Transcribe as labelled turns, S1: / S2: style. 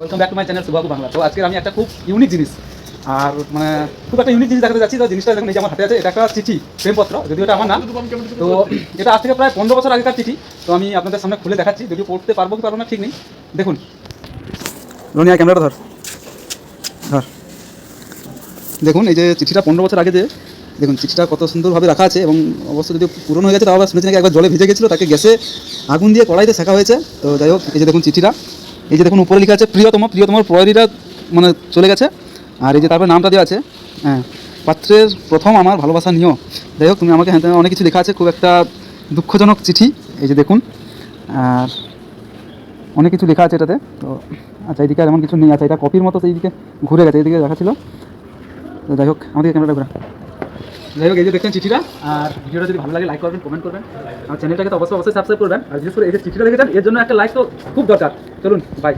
S1: Welcome back to my channel Subabu Bangla. তো আজকে আমি একটা খুব ইউনিক জিনিস আর মানে খুব একটা ইউনিক জিনিস দেখাতে যাচ্ছি। তো জিনিসটা দেখুন, এই যে আমার হাতে আছে, এটা একটা চিঠি, প্রেমপত্র, যদিও এটা আমার না। তো এটা আজ থেকে প্রায় 15 বছর আগেকার চিঠি। তো আমি আপনাদের সামনে খুলে দেখাচ্ছি, যদিও পড়তে পারবো কি পারবো না ঠিক নেই। দেখুন রনিয়া, ক্যামেরাটা ধর ধর। দেখুন এই যে চিঠিটা 15 বছর আগে, যে দেখুন চিঠিটা কত সুন্দরভাবে রাখা আছে, এবং অবশ্য যদি পুরনো হয়ে গেছে, তাও আবার শুনেছি নাকি একবার জলে ভিজে গেছিলো, তাকে গ্যাসে আগুন দিয়ে কড়াইতে শেখা হয়েছে। তো যাই হোক, এই যে দেখুন চিঠিটা, এই যে দেখুন উপরে লেখা আছে প্রিয়তম, প্রিয়তমর প্রহরীরা মানে চলে গেছে। আর এই যে তারপরে নামটা দেওয়া আছে, হ্যাঁ, পাত্রের প্রথম আমার ভালোবাসা নিও। যাই হোক, তুমি আমাকে, হ্যাঁ অনেক কিছু লেখা আছে, খুব একটা দুঃখজনক চিঠি। এই যে দেখুন, আর অনেক কিছু লেখা আছে এটাতে। তো আচ্ছা, এইদিকে আর এমন কিছু নেই। আচ্ছা, এটা কপির মতো সেই দিকে ঘুরে গেছে, এইদিকে রাখা ছিল। তো যাই হোক, আমাদের ক্যামেরাটা ঘুরা। যাই হোক, এই যে দেখছেন চিঠিটা। আর ভিডিওটা যদি ভালো লাগে লাইক করবেন, কমেন্ট করবেন, আর চ্যানেলটাকে তো অবশ্যই সাবস্ক্রাইব করবেন। আর বিশেষ করে এই যে চিঠিটা দেখেছেন, এর জন্য একটা লাইক তো খুব দরকার। চলুন, বাই।